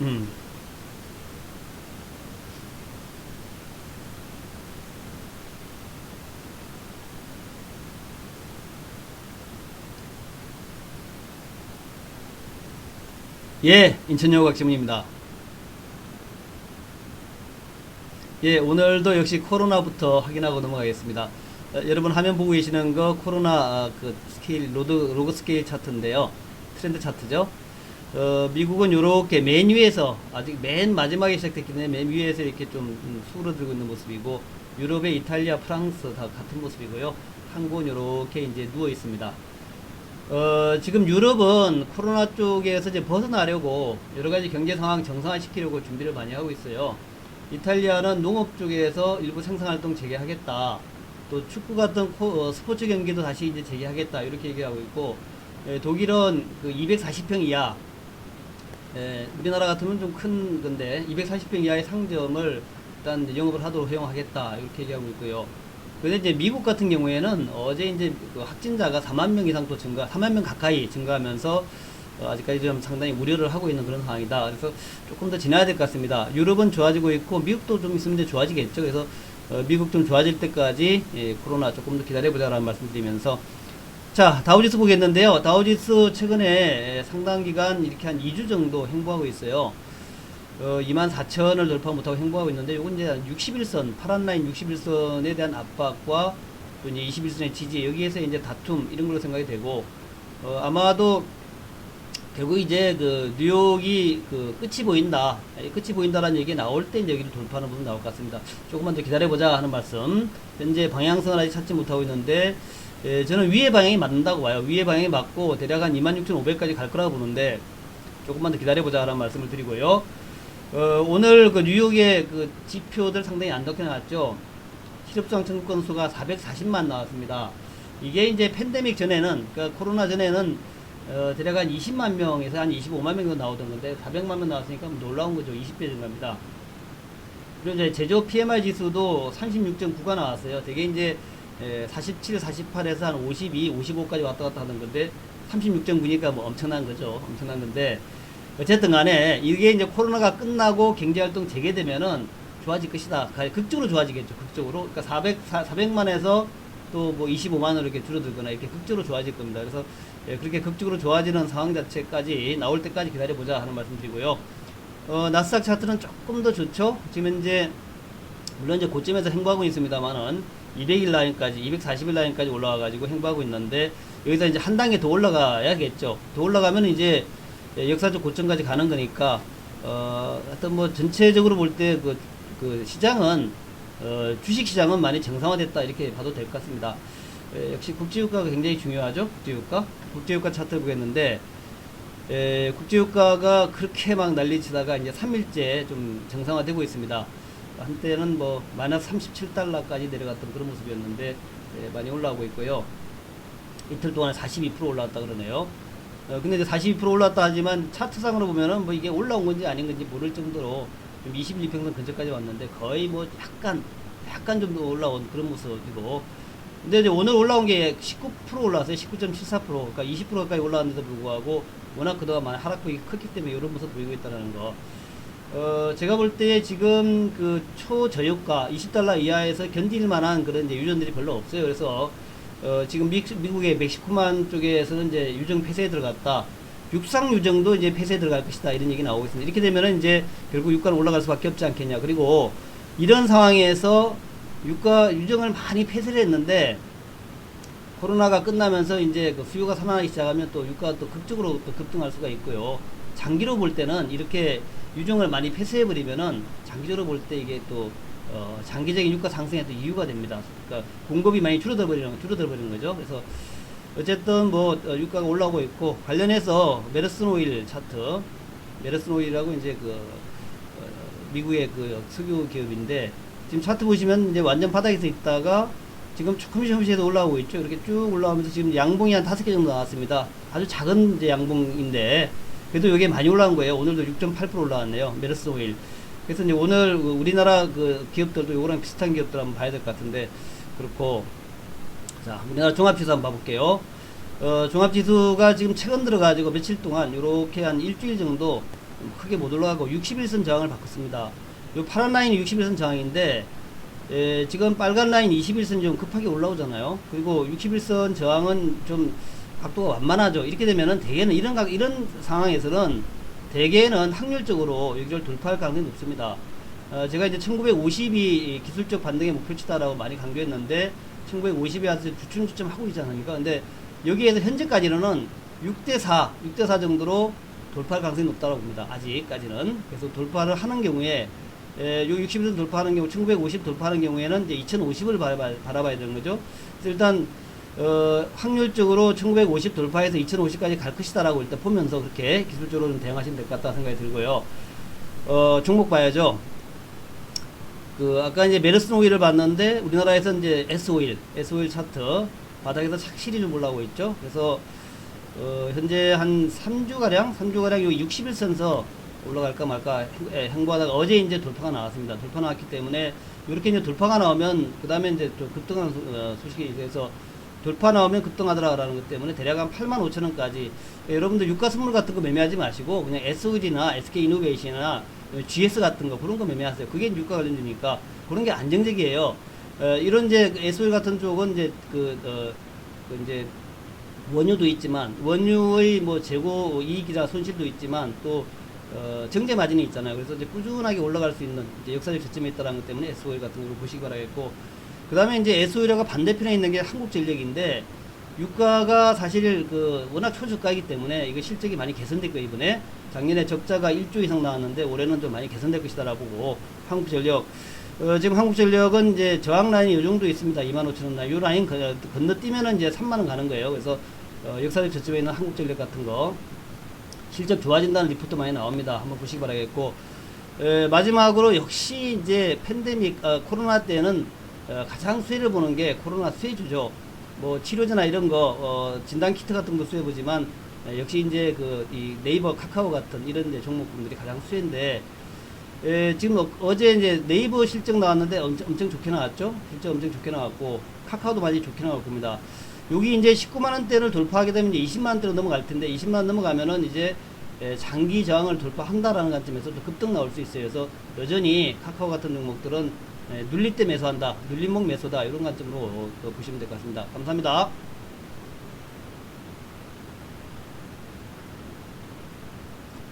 음. 예, 인천여고 박지문입니다. 예, 오늘도 역시 코로나부터 확인하고 넘어가겠습니다. 여러분 화면 보고 계시는 거 코로나 그 스케일 로그 스케일 차트인데요. 트렌드 차트죠. 미국은 이렇게 맨 위에서 아직 맨 마지막에 시작됐기 때문에 맨 위에서 이렇게 좀 수그러들고 있는 모습이고, 유럽의 이탈리아, 프랑스 다 같은 모습이고요. 한국은 이렇게 이제 누워 있습니다. 지금 유럽은 코로나 쪽에서 이제 벗어나려고 여러 가지 경제 상황 정상화시키려고 준비를 많이 하고 있어요. 이탈리아는 농업 쪽에서 일부 생산활동 재개하겠다. 또 축구 같은 스포츠 경기도 다시 이제 재개하겠다. 이렇게 얘기하고 있고, 독일은 그 240평 이하, 우리나라 같으면 좀 큰 건데 240평 이하의 상점을 일단 영업을 하도록 허용하겠다. 이렇게 얘기하고 있고요. 근데 이제 미국 같은 경우에는 어제 이제 그 확진자가 4만 명 이상 또 4만 명 가까이 증가하면서 아직까지 좀 상당히 우려를 하고 있는 그런 상황이다. 그래서 조금 더 지나야 될 것 같습니다. 유럽은 좋아지고 있고 미국도 좀 있으면 이제 좋아지겠죠. 그래서 미국 좀 좋아질 때까지 코로나 조금 더 기다려보자라는 말씀드리면서, 자, 다우지수 보겠는데요. 다우지수 최근에 상당 기간 이렇게 한 2주 정도 행보하고 있어요. 24,000을 돌파 못하고 행보하고 있는데, 요건 이제 61선, 파란 라인 61선에 대한 압박과 또 이제 21선의 지지, 여기에서 이제 다툼, 이런 걸로 생각이 되고, 아마도 결국 이제 그 뉴욕이 그 끝이 보인다, 끝이 보인다라는 얘기 나올 때 이제 여기를 돌파하는 부분 나올 것 같습니다. 조금만 더 기다려보자 하는 말씀. 현재 방향성을 아직 찾지 못하고 있는데, 저는 위의 방향이 맞는다고 봐요. 위의 방향이 맞고 대략 한 26,500까지 갈 거라고 보는데, 조금만 더 기다려보자 하는 말씀을 드리고요. 오늘 그 뉴욕의 그 지표들 상당히 안 좋게 나왔죠. 실업수당 청구 건수가 440만 나왔습니다. 이게 이제 팬데믹 전에는, 그러니까 코로나 전에는 대략 한 20만 명에서 한 25만 명 정도 나오던 건데 400만 명 나왔으니까 놀라운 거죠. 20배 증가입니다. 그리고 이제 제조 PMI 지수도 36.9가 나왔어요. 되게 이제 47, 48에서 한 52, 55까지 왔다 갔다 하는 건데 36.9니까 뭐 엄청난 거죠. 엄청난 건데, 어쨌든 간에 이게 이제 코로나가 끝나고 경제활동 재개되면은 좋아질 것이다. 극적으로 좋아지겠죠. 극적으로. 그러니까 400만에서 또 뭐 25만으로 이렇게 줄어들거나 이렇게 극적으로 좋아질 겁니다. 그래서 그렇게 극적으로 좋아지는 상황 자체까지 나올 때까지 기다려보자 하는 말씀 드리고요. 나스닥 차트는 조금 더 좋죠. 지금 현재 물론 이제 고점에서 행보하고 있습니다만은 200일 라인까지, 240일 라인까지 올라와가지고 행보하고 있는데, 여기서 이제 한 단계 더 올라가야겠죠. 더 올라가면 이제 역사적 고점까지 가는 거니까, 하여튼 뭐 전체적으로 볼 때 그 시장은, 주식 시장은 많이 정상화됐다 이렇게 봐도 될 것 같습니다. 역시 국제유가가 굉장히 중요하죠. 국제유가 차트 보겠는데, 국제유가가 그렇게 막 난리치다가 이제 3일째 좀 정상화되고 있습니다. 한때는 뭐 마이너스 37달러까지 내려갔던 그런 모습이었는데, 많이 올라오고 있고요. 이틀 동안에 42% 올라왔다 그러네요. 근데 이제 42% 올랐다 하지만 차트상으로 보면은 뭐 이게 올라온 건지 아닌 건지 모를 정도로 좀 21평선 근처까지 왔는데, 거의 뭐 약간 좀 더 올라온 그런 모습이고, 근데 이제 오늘 올라온 게 19% 올라왔어요. 19.74%. 그러니까 20% 가까이 올라왔는데도 불구하고 워낙 그동안 많이 하락폭이 컸기 때문에 이런 모습 보이고 있다는 거. 제가 볼 때 지금 그 초저유가 20달러 이하에서 견딜 만한 그런 이제 유전들이 별로 없어요. 그래서 지금 미국의 멕시코만 쪽에서는 이제 유정 폐쇄에 들어갔다. 육상 유정도 이제 폐쇄에 들어갈 것이다. 이런 얘기 나오고 있습니다. 이렇게 되면은 이제 결국 유가는 올라갈 수밖에 없지 않겠냐. 그리고 이런 상황에서 유가 유정을 많이 폐쇄를 했는데, 코로나가 끝나면서 이제 그 수요가 살아나기 시작하면 또 유가가 또 극적으로 또 급등할 수가 있고요. 장기로 볼 때는 이렇게 유정을 많이 폐쇄해버리면은 장기적으로 볼 때 이게 또 장기적인 유가 상승에 또 이유가 됩니다. 그러니까 공급이 많이 줄어들어버리는 거죠. 그래서 어쨌든 뭐 유가가 올라오고 있고, 관련해서 메르슨 오일 차트, 메르슨 오일이라고 이제 미국의 그 석유 기업인데, 지금 차트 보시면 이제 완전 바닥에서 있다가 지금 조금씩 올라오고 있죠. 이렇게 쭉 올라오면서 지금 양봉이 한 5개 정도 나왔습니다. 아주 작은 이제 양봉인데 그래도 이게 많이 올라온 거예요. 오늘도 6.8% 올라왔네요. 메르스 오일. 그래서 이제 오늘 우리나라 그 기업들도 요거랑 비슷한 기업들 한번 봐야 될 것 같은데, 그렇고, 자, 우리나라 종합지수 한번 봐볼게요. 종합지수가 지금 최근 들어가지고 며칠 동안 요렇게 한 일주일 정도 크게 못 올라가고 61선 저항을 바꿨습니다. 요 파란 라인이 61선 저항인데 지금 빨간 라인 21선 좀 급하게 올라오잖아요. 그리고 61선 저항은 좀 각도가 완만하죠. 이렇게 되면은 대개는 이런 상황에서는 대개는 확률적으로 여기를 돌파할 가능성이 높습니다. 제가 이제 1950이 기술적 반등의 목표치다라고 많이 강조했는데 1950에 와서 주춤주춤 하고 있지 않습니까? 근데 여기에서 현재까지는 6대4 정도로 돌파할 가능성이 높다고 봅니다. 아직까지는. 그래서 돌파를 하는 경우에 요 60선 돌파하는 경우 1950 돌파하는 경우에는 이제 2050을 바라봐야 되는 거죠. 그래서 일단 확률적으로 1950 돌파해서 2050까지 갈 것이다라고 일단 보면서 그렇게 기술적으로 좀 대응하시면 될 것 같다 생각이 들고요. 종목 봐야죠. 아까 이제 메르슨 오일을 봤는데, 우리나라에서 이제 S 오일 차트, 바닥에서 착실히 좀 올라오고 있죠. 그래서, 현재 한 3주가량 여기 61선서 올라갈까 말까 행보하다가 어제 이제 돌파가 나왔습니다. 돌파 나왔기 때문에, 이렇게 이제 돌파가 나오면, 그 다음에 이제 또 급등하는 소식이 있어서, 돌파 나오면 급등하더라라는 것 때문에 대략 한 85,000원까지 여러분들 유가 선물 같은 거 매매하지 마시고 그냥 SOG나 SK이노베이션이나 GS 같은 거 그런 거 매매하세요. 그게 유가 관련주니까 그런 게 안정적이에요. 이런 이제 SOG 같은 쪽은 이제 이제 원유도 있지만 원유의 뭐 재고 이익이나 손실도 있지만 또 정제 마진이 있잖아요. 그래서 이제 꾸준하게 올라갈 수 있는 이제 역사적 저점에 있다는 것 때문에 SOG 같은 걸 보시기 바라겠고, 그 다음에 이제 SO일하고 반대편에 있는 게 한국전력인데, 유가가 사실 워낙 초저가이기 때문에 이거 실적이 많이 개선될 거예요. 이번에 작년에 적자가 1조 이상 나왔는데 올해는 좀 많이 개선될 것이다라고 보고, 한국전력 지금 한국전력은 이제 저항 라인이 이 정도 있습니다. 25,000원 라인. 이 라인 건너뛰면은 이제 3만원 가는 거예요. 그래서 역사적 저점에 있는 한국전력 같은 거 실적 좋아진다는 리포트 많이 나옵니다. 한번 보시기 바라겠고, 마지막으로 역시 이제 팬데믹 코로나 때는 가장 수혜를 보는 게 코로나 수혜주죠. 뭐 치료제나 이런 거 진단 키트 같은 거 수혜 보지만 역시 이제 이 네이버, 카카오 같은 이런 이제 종목군들이 가장 수혜인데, 지금 어제 이제 네이버 실적 나왔는데 엄청 좋게 나왔죠. 실적 엄청 좋게 나왔고 카카오도 많이 좋게 나올 겁니다. 여기 이제 19만 원대를 돌파하게 되면 이제 20만 원대로 넘어갈 텐데, 20만 원 넘어가면은 이제 장기 저항을 돌파한다라는 관점에서 또 급등 나올 수 있어요. 그래서 여전히 카카오 같은 종목들은 눌릴 때 매수한다, 눌림목 매수다, 이런 관점으로 보시면 될 것 같습니다. 감사합니다.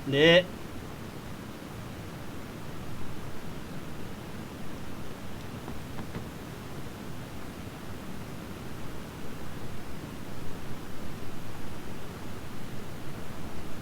네.